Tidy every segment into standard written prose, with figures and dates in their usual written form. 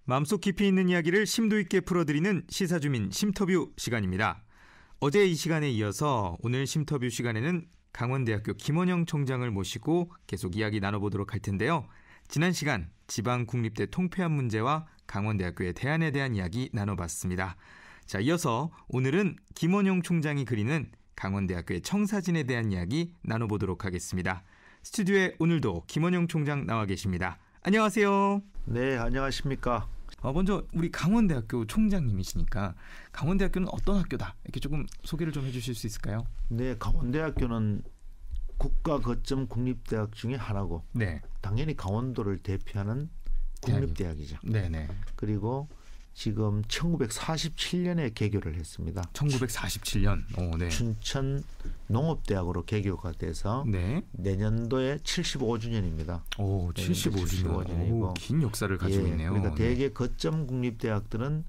마음속 깊이 있는 이야기를 심도 있게 풀어드리는 시사주민 심터뷰 시간입니다. 어제 이 시간에 이어서 오늘 심터뷰 시간에는 강원대학교 김원영 총장을 모시고 계속 이야기 나눠보도록 할 텐데요. 지난 시간 지방국립대 통폐합 문제와 강원대학교의 대안에 대한 이야기 나눠봤습니다. 자, 이어서 오늘은 김원영 총장이 그리는 강원대학교의 청사진에 대한 이야기 나눠보도록 하겠습니다. 스튜디오에 오늘도 김원영 총장 나와 계십니다. 안녕하세요. 네, 안녕하십니까. 먼저 우리 강원대학교 총장님이시니까 강원대학교는 어떤 학교다 이렇게 조금 소개를 좀 해주실 수 있을까요? 네, 강원대학교는 국가 거점 국립대학 중에 하나고, 네, 당연히 강원도를 대표하는 국립대학이죠. 네네. 그리고 지금 1947년에 개교를 했습니다. 1947년. 오, 네. 춘천 농업대학으로 개교가 돼서 네. 내년도에 75주년입니다. 오, 75주년. 오, 긴 역사를 가지고 있네요. 그러니까 대개 거점 국립대학들은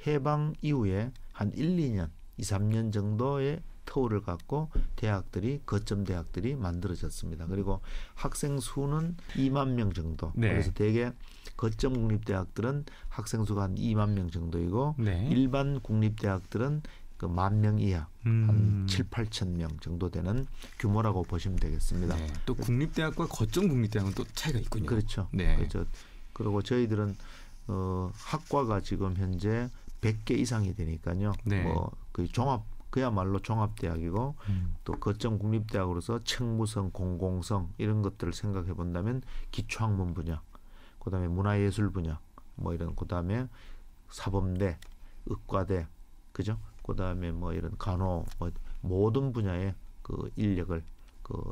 해방 이후에 한 1, 2년, 2, 3년 정도의 터울을 갖고 대학들이 거점 대학들이 만들어졌습니다. 그리고 학생 수는 2만 명 정도. 네. 그래서 대개 거점 국립대학들은 학생 수가 한 2만 명 정도이고, 네. 일반 국립대학들은 그 10,000명 이하, 한 7, 8천 명 정도 되는 규모라고 보시면 되겠습니다. 네. 또 국립대학과 거점 국립대학은 또 차이가 있군요. 그렇죠. 네. 그렇죠. 그리고 저희들은 학과가 지금 현재 100개 이상이 되니까요. 네. 그 그야말로 종합대학이고, 또 거점 국립대학으로서 책무성, 공공성 이런 것들을 생각해 본다면 기초학문 분야, 그다음에 문화예술 분야, 이런, 그다음에 사범대, 의과대, 그죠? 그다음에 이런 간호, 모든 분야의 그 인력을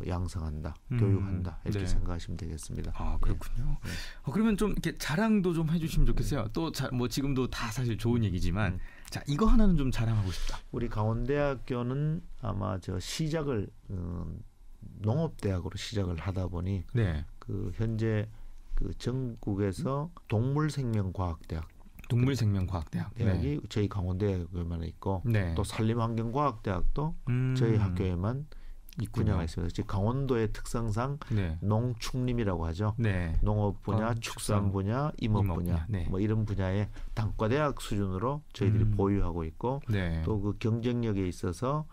양성한다, 교육한다 이렇게 네. 생각하시면 되겠습니다. 아, 그렇군요. 네. 그러면 좀 이렇게 자랑도 좀 해주시면 좋겠어요. 또 지금도 다 사실 좋은 얘기지만, 자, 이거 하나는 좀 자랑하고 싶다. 우리 강원대학교는 아마 시작을 농업대학으로 시작을 하다 보니, 네. 그 현재 그 전국에서 동물생명과학대학, 동물생명과학대학 대학이 네. 저희 강원대학교에만 있고, 네. 또 산림환경과학대학도 저희 학교에만 분야가 있습니다. 즉 강원도의 특성상 네. 농축림이라고 하죠. 네. 농업 분야, 축산 분야, 임업 분야, 네. 이런 분야의 단과대학 수준으로 저희들이 보유하고 있고, 네. 또 그 경쟁력에 있어서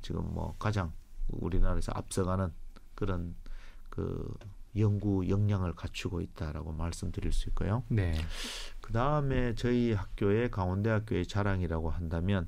지금 가장 우리나라에서 앞서가는 그런 그 연구 역량을 갖추고 있다라고 말씀드릴 수 있고요. 네. 그 다음에 저희 학교의 강원대학교의 자랑이라고 한다면,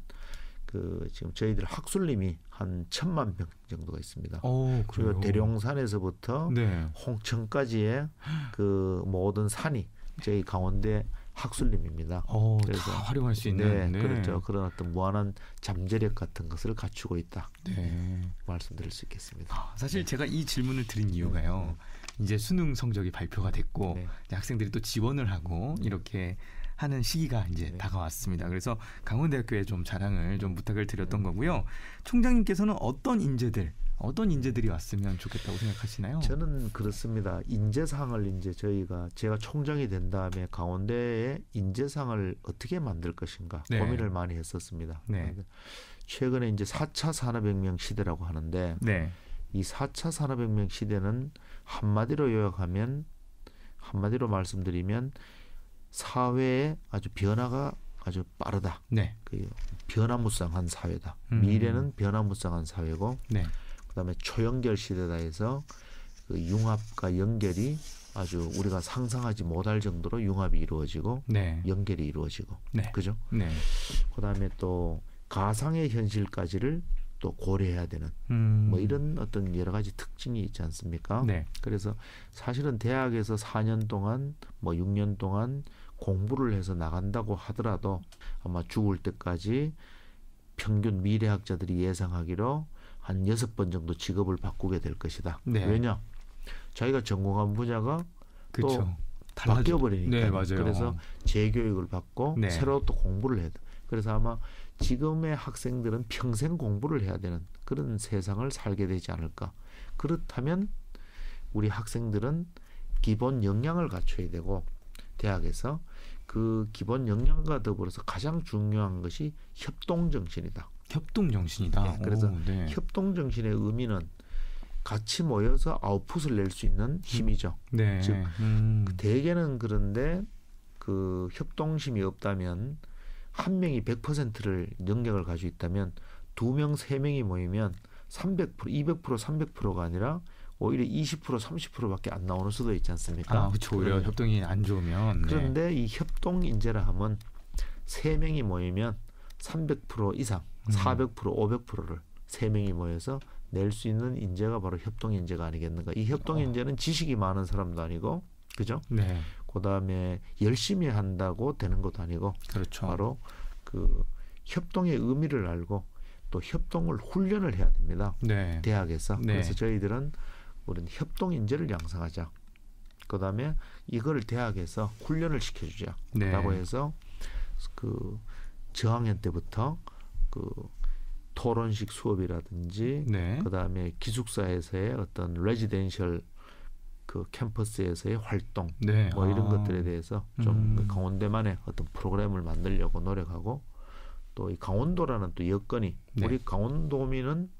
지금 저희들 학술림이 한 1,000만 명 정도가 있습니다. 그리고 대룡산에서부터 네. 홍천까지의 그 모든 산이 저희 강원대 학술림입니다. 그래서 다 활용할 수 있는. 네, 그렇죠. 그런 어떤 무한한 잠재력 같은 것을 갖추고 있다. 네. 말씀드릴 수 있겠습니다. 사실 제가 이 질문을 드린 이유가요. 이제 수능 성적이 발표가 됐고, 네. 학생들이 또 지원을 하고 이렇게 하는 시기가 이제 다가왔습니다. 그래서 강원대학교에 좀 자랑을 좀 부탁을 드렸던 거고요. 총장님께서는 어떤 인재들이 왔으면 좋겠다고 생각하시나요? 저는 그렇습니다. 인재상을 제가 총장이 된 다음에 강원대의 인재상을 어떻게 만들 것인가 네. 고민을 많이 했었습니다. 네. 최근에 이제 4차 산업혁명 시대라고 하는데, 네. 이 4차 산업혁명 시대는 한마디로 말씀드리면 사회의 아주 변화가 아주 빠르다. 네. 그 변화무쌍한 사회다. 미래는 변화무쌍한 사회고, 네. 그다음에 초연결 시대다 해서 그 융합과 연결이 아주 우리가 상상하지 못할 정도로 융합이 이루어지고, 네. 연결이 이루어지고, 네. 그죠? 네. 그다음에 또 가상의 현실까지를 또 고려해야 되는 이런 어떤 여러 가지 특징이 있지 않습니까? 네. 그래서 사실은 대학에서 4년 동안 6년 동안 공부를 해서 나간다고 하더라도 아마 죽을 때까지 평균 미래학자들이 예상하기로 한 6번 정도 직업을 바꾸게 될 것이다. 네. 왜냐? 자기가 전공한 분야가 그렇죠. 또 바뀌어버리니까. 네, 맞아요. 그래서 재교육을 받고 네. 새로 또 공부를 해야 돼. 그래서 아마 지금의 학생들은 평생 공부를 해야 되는 그런 세상을 살게 되지 않을까. 그렇다면 우리 학생들은 기본 역량을 갖춰야 되고, 대학에서 그 기본 역량과 더불어서 가장 중요한 것이 협동정신이다. 협동정신이다. 네, 그래서 네. 협동정신의 의미는 같이 모여서 아웃풋을 낼 수 있는 힘이죠. 네. 즉 대개는 그런데 그 협동심이 없다면 한 명이 100%를 능력을 가지고 있다면 2명, 3명이 모이면 300%, 200%, 300%가 아니라 오히려 20%, 30%밖에 안 나오는 수도 있지 않습니까? 그렇죠. 오히려 협동이 안 좋으면. 그런데 이 협동 인재라 하면 3명이 모이면 300% 이상, 400%, 500%를 3명이 모여서 낼 수 있는 인재가 바로 협동 인재가 아니겠는가? 이 협동 인재는 지식이 많은 사람도 아니고, 그죠? 네. 그다음에 열심히 한다고 되는 것도 아니고, 그렇죠. 바로 그 협동의 의미를 알고 또 협동을 훈련을 해야 됩니다. 네. 대학에서. 네. 그래서 저희들은 우리는 협동 인재를 양성하자. 그다음에 이걸 대학에서 훈련을 시켜주자. 네. 라고 해서 그 저학년 때부터 그 토론식 수업이라든지 네. 그다음에 기숙사에서의 어떤 레지덴셜 그 캠퍼스에서의 활동 네. 뭐 이런 것들에 대해서 좀 강원대만의 어떤 프로그램을 만들려고 노력하고 또 이 강원도라는 또 여건이 네. 우리 강원도인은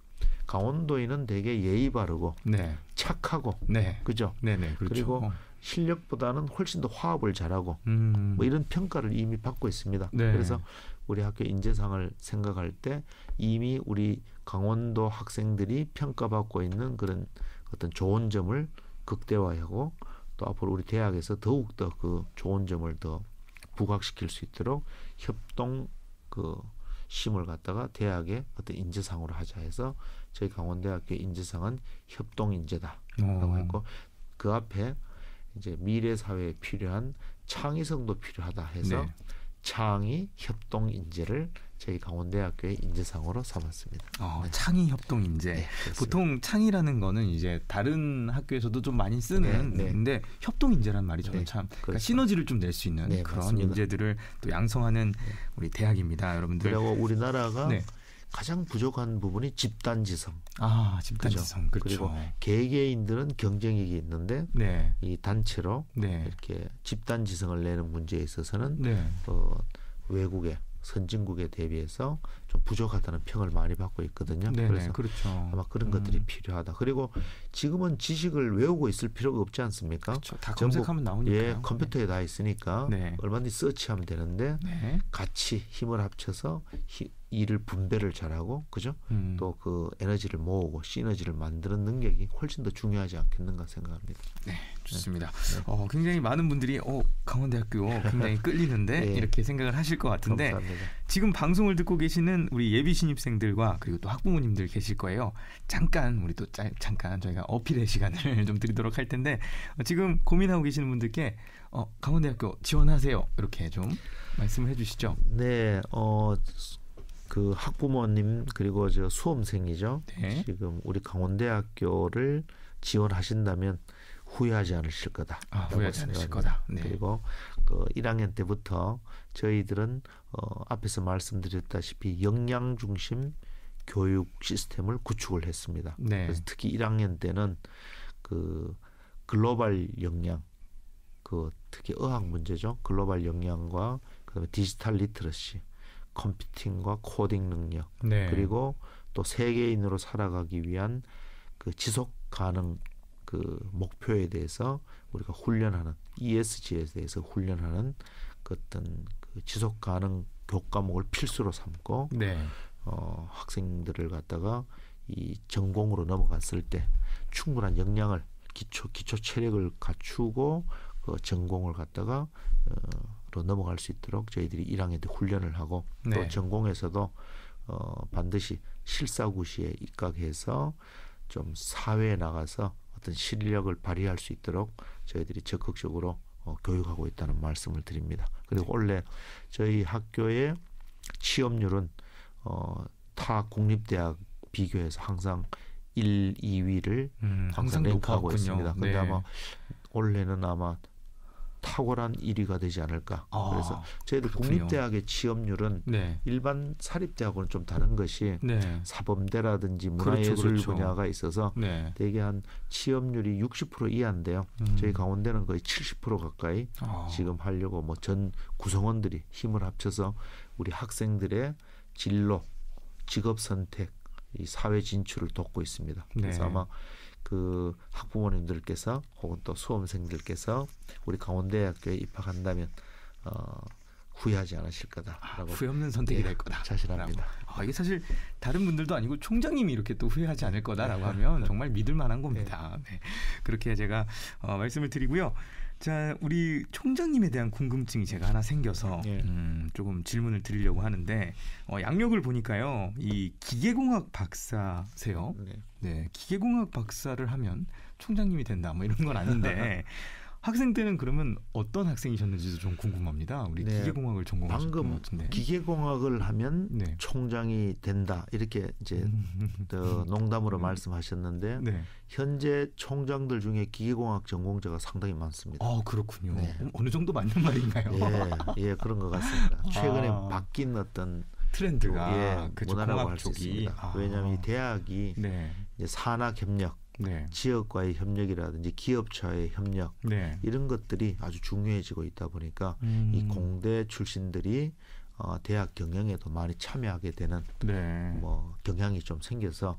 되게 예의 바르고 네. 착하고 네. 그죠? 네네. 그렇죠. 그리고 실력보다는 훨씬 더 화합을 잘하고 뭐 이런 평가를 이미 받고 있습니다. 네. 그래서 우리 학교 인재상을 생각할 때 이미 우리 강원도 학생들이 평가받고 있는 그런 어떤 좋은 점을 극대화하고 또 앞으로 우리 대학에서 더욱더 그 좋은 점을 더 부각시킬 수 있도록 협동 그 심을 갖다가 대학의 어떤 인재상으로 하자 해서 저희 강원대학교 인재상은 협동 인재다라고 했고 그 앞에 이제 미래 사회에 필요한 창의성도 필요하다 해서 네. 창의 협동 인재를 저희 강원대학교의 인재상으로 삼았습니다. 네. 창의 협동 인재. 네, 보통 창의라는 거는 이제 다른 학교에서도 좀 많이 쓰는 근데 협동 인재란 말이 저는 참 그러니까 시너지를 좀 낼 수 있는 그런 맞습니다. 인재들을 또 양성하는 우리 대학입니다, 여러분들. 그리고 우리나라가 가장 부족한 부분이 집단지성. 집단지성. 그렇죠. 그리고 개개인들은 경쟁력이 있는데 이 단체로 이렇게 집단지성을 내는 문제에 있어서는 외국의 선진국에 대비해서 좀 부족하다는 평을 많이 받고 있거든요. 그래서 그렇죠. 아마 그런 것들이 필요하다. 그리고 지금은 지식을 외우고 있을 필요가 없지 않습니까? 그렇죠. 다 검색하면 나오니까요. 컴퓨터에 다 있으니까 얼마든지 서치하면 되는데 같이 힘을 합쳐서 일을 분배를 잘하고 그죠? 또 그 에너지를 모으고 시너지를 만드는 능력이 훨씬 더 중요하지 않겠는가 생각합니다. 네, 좋습니다. 굉장히 많은 분들이 강원대학교 굉장히 끌리는데 이렇게 생각을 하실 것 같은데 감사합니다. 지금 방송을 듣고 계시는 우리 예비 신입생들과 그리고 또 학부모님들 계실 거예요. 잠깐 우리 또 잠깐 저희가 어필의 시간을 좀 드리도록 할 텐데 지금 고민하고 계시는 분들께 강원대학교 지원하세요. 이렇게 좀 말씀을 해주시죠. 네, 그 학부모님 그리고 저 수험생이죠. 지금 우리 강원대학교를 지원하신다면 후회하지 않으실 거다. 후회하지 않으실 거다. 그리고 그 1학년 때부터 저희들은 앞에서 말씀드렸다시피 역량 중심 교육 시스템을 구축을 했습니다. 그래서 특히 1학년 때는 그 글로벌 역량, 그 특히 어학 문제죠. 글로벌 역량과 그다음에 디지털 리터러시, 컴퓨팅과 코딩 능력, 그리고 또 세계인으로 살아가기 위한 그 지속 가능 그 목표에 대해서 우리가 훈련하는 ESG에 대해서 훈련하는 그 어떤 그 지속 가능 교과목을 필수로 삼고 학생들을 갖다가 이 전공으로 넘어갔을 때 충분한 역량을 기초 체력을 갖추고 그 전공을 갖다가 로 넘어갈 수 있도록 저희들이 1학년 때 훈련을 하고 또 전공에서도 반드시 실사구시에 입각해서 좀 사회에 나가서 어떤 실력을 발휘할 수 있도록 저희들이 적극적으로 교육하고 있다는 말씀을 드립니다. 그리고 원래 저희 학교의 취업률은 타 국립대학 비교해서 항상 1, 2위를 항상 랭크하고 있습니다. 그런데 아마 올해는 아마 탁월한 1위가 되지 않을까. 그래서 저희들 국립대학의 취업률은 일반 사립대학과는 좀 다른 것이 사범대라든지 문화예술 분야가 있어서 대개 한 취업률이 60% 이하인데요. 저희 강원대는 거의 70% 가까이 지금 하려고 뭐 전 구성원들이 힘을 합쳐서 우리 학생들의 진로, 직업 선택, 이 사회 진출을 돕고 있습니다. 그래서 아마 그 학부모님들께서 혹은 또 수험생들께서 우리 강원대학교에 입학한다면 후회하지 않으실 거다라고 후회 없는 선택이 될 거다. 자신합니다. 이게 사실 다른 분들도 아니고 총장님이 이렇게 또 후회하지 않을 거다라고 하면 정말 믿을 만한 겁니다. 네. 그렇게 제가 말씀을 드리고요. 자, 우리 총장님에 대한 궁금증이 제가 하나 생겨서 조금 질문을 드리려고 하는데 양력을 보니까요. 이 기계공학 박사세요. 네, 기계공학 박사를 하면 총장님이 된다 뭐 이런 건 아닌데 학생 때는 그러면 어떤 학생이셨는지도 좀 궁금합니다. 우리 기계공학을 전공하셨던 것 같은데. 방금 기계공학을 하면 총장이 된다 이렇게 이제 농담으로 말씀하셨는데 현재 총장들 중에 기계공학 전공자가 상당히 많습니다. 그렇군요. 어느 정도 맞는 말인가요? 예, 그런 것 같습니다. 최근에 바뀐 어떤 트렌드가 문화라고 할 수 있습니다. 왜냐하면 이 대학이 이제 산학 협력, 지역과의 협력이라든지 기업차의 협력 이런 것들이 아주 중요해지고 있다 보니까 이 공대 출신들이 대학 경영에도 많이 참여하게 되는 뭐 경향이 좀 생겨서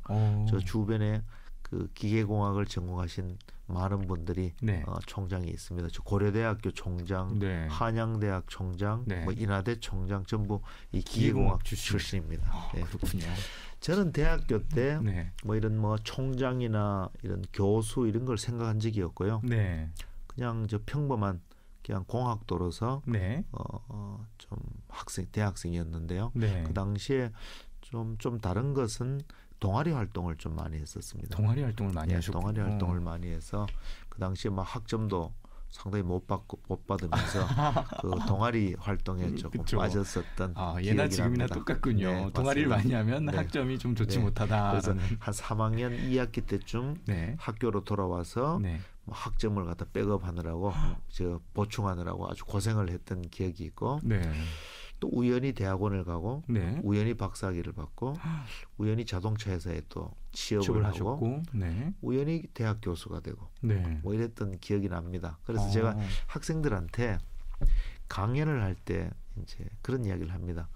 저 주변에 그 기계공학을 전공하신 많은 분들이 총장이 있습니다. 저 고려대학교 총장, 한양대학 총장, 뭐 인하대 총장 전부 이 기계공학 출신입니다. 그렇군요. 저는 대학교 때 뭐 이런 뭐 총장이나 이런 교수 이런 걸 생각한 적이 없고요. 그냥 저 평범한 그냥 공학도로서 좀 대학생이었는데요. 그 당시에 좀 다른 것은 동아리 활동을 좀 많이 했었습니다. 동아리 활동을 많이 하셨고. 동아리 활동을 많이 해서 그 당시에 막 학점도 상당히 못 받으면서 그 동아리 활동에 조금 빠졌었던 예나 지금이나 똑같군요. 동아리를 많이 하면 학점이 좀 좋지 못하다. 그래서 한 3학년 2학기 때쯤 학교로 돌아와서 뭐 학점을 갖다 백업하느라고 보충하느라고 아주 고생을 했던 기억이 있고 또 우연히 대학원을 가고 우연히 박사학위를 받고 우연히 자동차 회사에 또 취업을 하고 우연히 대학 교수가 되고 뭐 이랬던 기억이 납니다. 그래서 제가 학생들한테 강연을 할 때 이제 그런 이야기를 합니다.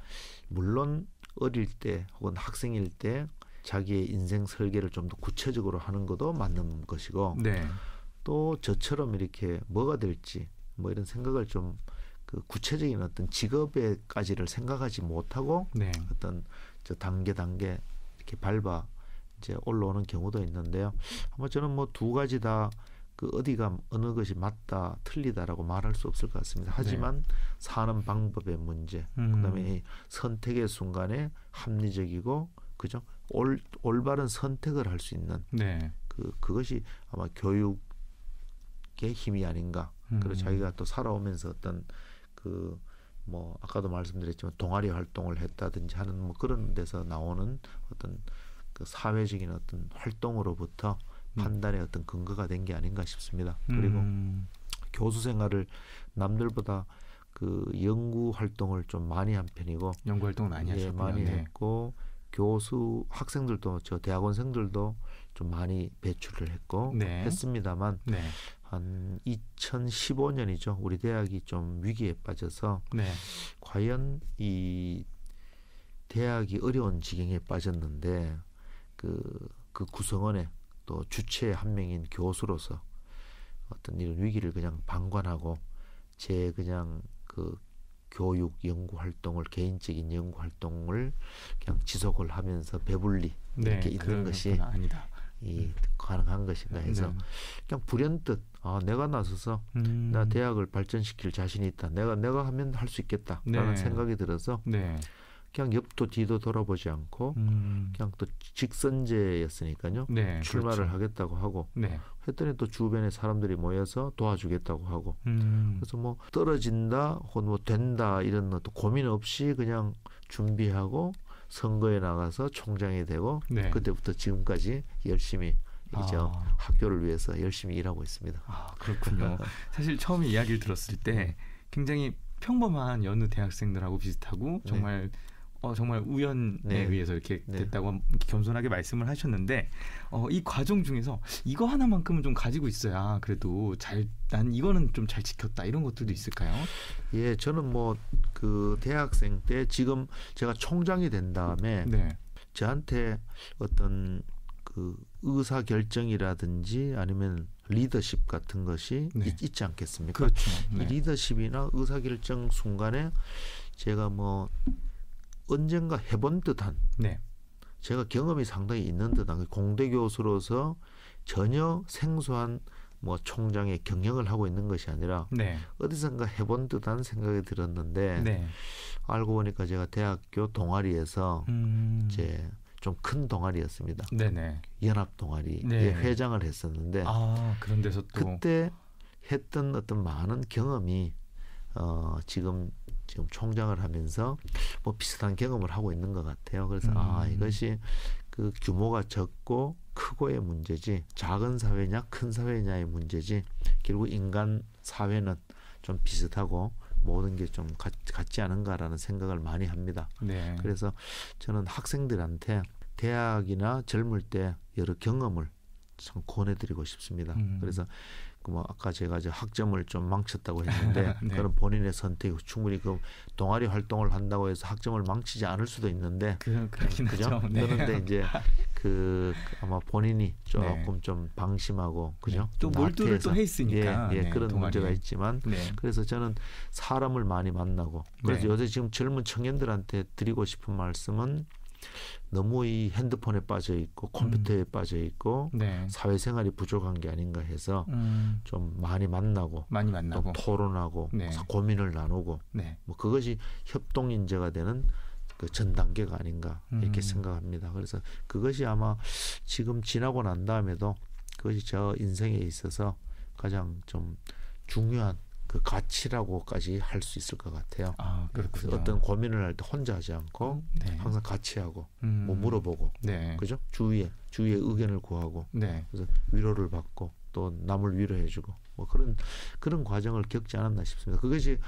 물론 어릴 때 혹은 학생일 때 자기의 인생 설계를 좀 더 구체적으로 하는 것도 맞는 것이고 또 저처럼 이렇게 뭐가 될지 뭐 이런 생각을 좀 그 구체적인 어떤 직업에까지를 생각하지 못하고 어떤 저 단계 이렇게 밟아 이제 올라오는 경우도 있는데요. 아마 저는 뭐 두 가지 다 그 어디가 어느 것이 맞다 틀리다라고 말할 수 없을 것 같습니다. 하지만 사는 방법의 문제, 그다음에 이 선택의 순간에 합리적이고 그죠? 올바른 선택을 할 수 있는 그것이 아마 교육의 힘이 아닌가. 그리고 자기가 또 살아오면서 어떤 그 뭐 아까도 말씀드렸지만 동아리 활동을 했다든지 하는 뭐 그런 데서 나오는 어떤 그 사회적인 어떤 활동으로부터 판단의 어떤 근거가 된 게 아닌가 싶습니다. 그리고 교수 생활을 남들보다 그 연구 활동을 좀 많이 한 편이고 연구 활동을 많이 하셨고요. 많이 했고 교수 학생들도 저 대학원생들도 좀 많이 배출을 했고 했습니다만 한 2015년이죠. 우리 대학이 좀 위기에 빠져서 과연 이 대학이 어려운 지경에 빠졌는데 그 구성원의 또 주체의 한 명인 교수로서 어떤 이런 위기를 그냥 방관하고 제 그냥 그 교육 연구 활동을 개인적인 연구 활동을 그냥 지속을 하면서 배불리 이렇게 있는 것이 가능한 것인가 해서 그냥 불현듯 내가 나서서 나 대학을 발전시킬 자신이 있다. 내가 하면 할 수 있겠다라는 생각이 들어서 그냥 옆도 뒤도 돌아보지 않고 그냥 또 직선제였으니까요. 출마를 하겠다고 하고 했더니 또 주변에 사람들이 모여서 도와주겠다고 하고 그래서 뭐 떨어진다 혹은 뭐 된다 이런 또 고민 없이 그냥 준비하고 선거에 나가서 총장이 되고 그때부터 지금까지 열심히 학교를 위해서 열심히 일하고 있습니다. 그렇군요. 사실 처음에 이야기를 들었을 때 굉장히 평범한 여느 대학생들하고 비슷하고 정말 정말 우연에 의해서 이렇게 됐다고 겸손하게 말씀을 하셨는데 이 과정 중에서 이거 하나만큼은 좀 가지고 있어야 그래도 난 이거는 좀 잘 지켰다 이런 것들도 있을까요? 예, 저는 뭐 그 대학생 때 지금 제가 총장이 된 다음에 저한테 어떤 그 그 의사 결정이라든지 아니면 리더십 같은 것이 네. 있지 않겠습니까? 그렇죠. 이 네. 리더십이나 의사 결정 순간에 제가 뭐 언젠가 해본 듯한 네. 제가 경험이 상당히 있는 듯한 공대 교수로서 전혀 생소한 뭐 총장의 경영을 하고 있는 것이 아니라 네. 어디선가 해본 듯한 생각이 들었는데 네. 알고 보니까 제가 대학교 동아리에서 이제 좀 큰 동아리였습니다. 네네. 연합 동아리의 네. 회장을 했었는데 아, 그런 데서 또 그때 했던 어떤 많은 경험이 지금 총장을 하면서 뭐 비슷한 경험을 하고 있는 것 같아요. 그래서 이것이 그 규모가 적고 크고의 문제지 작은 사회냐 큰 사회냐의 문제지 결국 인간 사회는 좀 비슷하고 모든 게 좀 같지 않은가라는 생각을 많이 합니다. 네. 그래서 저는 학생들한테 대학이나 젊을 때 여러 경험을 참 권해드리고 싶습니다. 그래서 뭐 아까 제가 학점을 좀 망쳤다고 했는데 네. 그런 본인의 선택 충분히 그 동아리 활동을 한다고 해서 학점을 망치지 않을 수도 있는데 그렇긴 그죠? 하죠. 네. 그런데 이제 그 아마 본인이 조금 네. 좀 방심하고 그죠? 네. 또 몰두를 또 했으니까 예, 네, 그런 동아리에. 문제가 있지만 네. 그래서 저는 사람을 많이 만나고 그래서 네. 요새 지금 젊은 청년들한테 드리고 싶은 말씀은 너무 이 핸드폰에 빠져 있고 컴퓨터에 빠져 있고 네. 사회생활이 부족한 게 아닌가 해서 좀 많이 만나고 많이 또 만나고 토론하고 네. 고민을 나누고 네. 뭐 그것이 협동인재가 되는 그 전 단계가 아닌가 이렇게 생각합니다. 그래서 그것이 아마 지금 지나고 난 다음에도 그것이 저 인생에 있어서 가장 좀 중요한 그 가치라고까지 할 수 있을 것 같아요. 아, 그래서 그렇군요. 어떤 고민을 할 때 혼자 하지 않고 네. 항상 같이 하고 뭐 물어보고 네. 그죠? 주위의 의견을 구하고 네. 그래서 위로를 받고 또 남을 위로해주고 뭐 그런 과정을 겪지 않았나 싶습니다. 그것이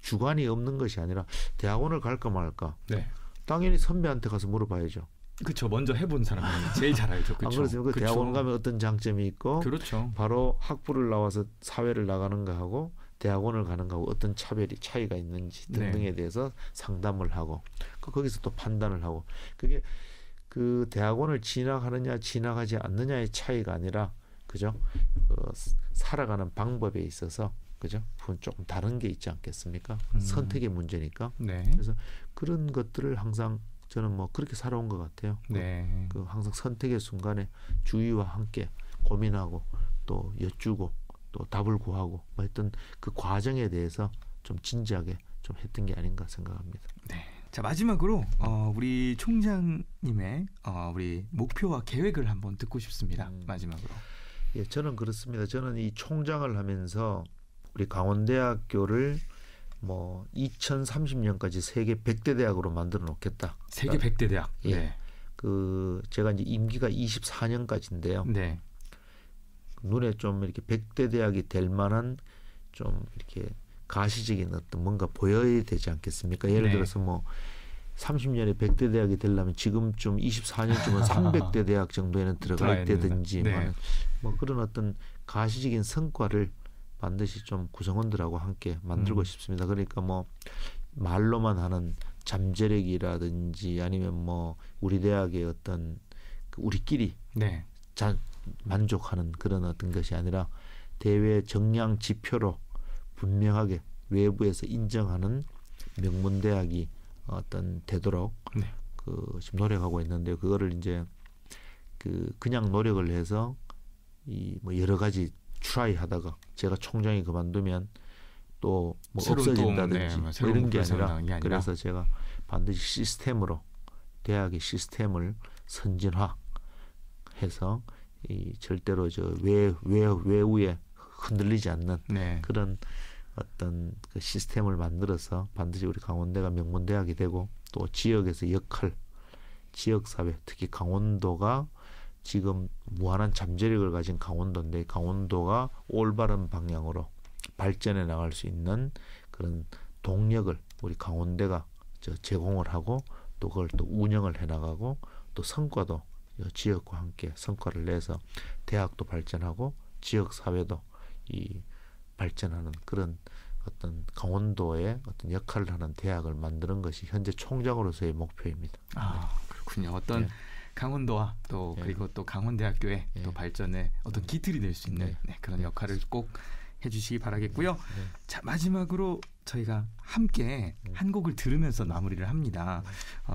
주관이 없는 것이 아니라 대학원을 갈까 말까 네. 당연히 선배한테 가서 물어봐야죠. 그렇죠. 먼저 해본 사람이 제일 잘 알죠. 안 그렇죠. 그렇습니까? 그 대학원 가면 어떤 장점이 있고 그렇죠. 바로 학부를 나와서 사회를 나가는 거하고 대학원을 가는 거하고 어떤 차이가 있는지 등등에 네. 대해서 상담을 하고 거기서 또 판단을 하고 그게 그 대학원을 진학하느냐 진학하지 않느냐의 차이가 아니라 그죠? 살아가는 방법에 있어서 그죠? 그건 조금 다른 게 있지 않겠습니까? 선택의 문제니까. 네. 그래서 그런 것들을 항상 저는 뭐 그렇게 살아온 것 같아요. 네. 그 항상 선택의 순간에 주위와 함께 고민하고 또 여쭈고 또 답을 구하고 뭐 했던 그 과정에 대해서 좀 진지하게 좀 했던 게 아닌가 생각합니다. 네. 자, 마지막으로 우리 총장님의 우리 목표와 계획을 한번 듣고 싶습니다. 마지막으로. 예, 저는 그렇습니다. 저는 이 총장을 하면서 우리 강원대학교를 뭐 2030년까지 세계 100대 대학으로 만들어 놓겠다. 세계 100대 대학. 예. 네. 그 제가 이제 임기가 24년까지인데요. 네. 눈에 좀 이렇게 100대 대학이 될 만한 좀 이렇게 가시적인 어떤 뭔가 보여야 되지 않겠습니까? 예를 네. 들어서 뭐 30년에 100대 대학이 되려면 지금쯤 24년쯤은 300대 대학 정도에는 들어가 있다든지 네. 뭐 그런 어떤 가시적인 성과를 반드시 좀 구성원들하고 함께 만들고 싶습니다. 그러니까 뭐 말로만 하는 잠재력이라든지 아니면 뭐 우리 대학의 어떤 우리끼리 네. 만족하는 그런 어떤 것이 아니라 대외 정량 지표로 분명하게 외부에서 인정하는 명문대학이 어떤 되도록 네. 그 지금 노력하고 있는데 그거를 이제 그냥 노력을 해서 이 뭐 여러 가지 트라이 하다가 제가 총장이 그만두면 또 뭐 없어진다든지 뭐 이런 게 아니라 그래서 제가 반드시 시스템으로 대학의 시스템을 선진화해서 이 절대로 저 외우에 흔들리지 않는 네. 그런 어떤 그 시스템을 만들어서 반드시 우리 강원대가 명문대학이 되고 또 지역에서 지역사회 특히 강원도가 지금 무한한 잠재력을 가진 강원도인데 강원도가 올바른 방향으로 발전해 나갈 수 있는 그런 동력을 우리 강원대가 제공을 하고 또 그걸 또 운영을 해나가고 또 성과도 지역과 함께 성과를 내서 대학도 발전하고 지역사회도 이 발전하는 그런 어떤 강원도의 어떤 역할을 하는 대학을 만드는 것이 현재 총장으로서의 목표입니다. 아, 그렇군요. 어떤 네. 강원도와 또 예. 그리고 또 강원대학교의 예. 또 발전에 어떤 기틀이 될 수 있는 그런 역할을 꼭 해주시기 바라겠고요. 자, 마지막으로 저희가 함께 한 곡을 들으면서 마무리를 합니다.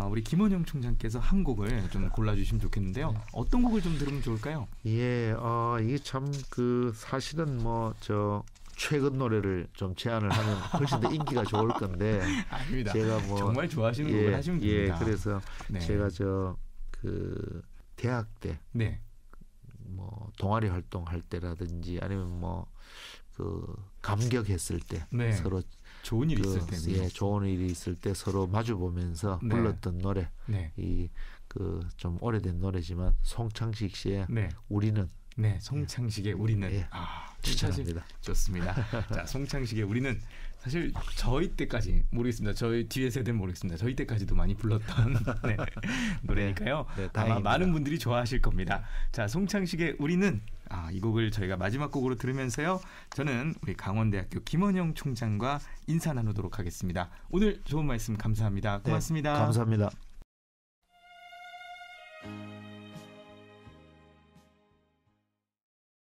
우리 김원영 총장께서 한 곡을 좀 골라주시면 좋겠는데요. 어떤 곡을 좀 들으면 좋을까요? 예, 이게 참 그 사실은 뭐 저 최근 노래를 좀 제안을 하면 훨씬 더 인기가 좋을 건데 아닙니다. 제가 뭐 정말 좋아하시는 곡을 하시면 됩니다. 그래서 네. 제가 저 그 대학 때 네. 뭐 동아리 활동할 때라든지 아니면 뭐 그 감격했을 때 네. 서로 좋은 일이 있을 때, 예, 좋은 일이 있을 때 서로 마주 보면서 네. 불렀던 노래, 네. 이 그 좀 오래된 노래지만 송창식 씨의 네. 우리는 네, 송창식의 우리는 예. 추천합니다. 좋습니다. 자, 송창식의 우리는 사실 저희 때까지 모르겠습니다. 저희 뒤에 세대는 모르겠습니다. 저희 때까지도 많이 불렀던 네, 노래니까요. 네, 아마 다행입니다. 많은 분들이 좋아하실 겁니다. 자, 송창식의 우리는 이 곡을 저희가 마지막 곡으로 들으면서요. 저는 우리 강원대학교 김원영 총장과 인사 나누도록 하겠습니다. 오늘 좋은 말씀 감사합니다. 고맙습니다. 네, 감사합니다.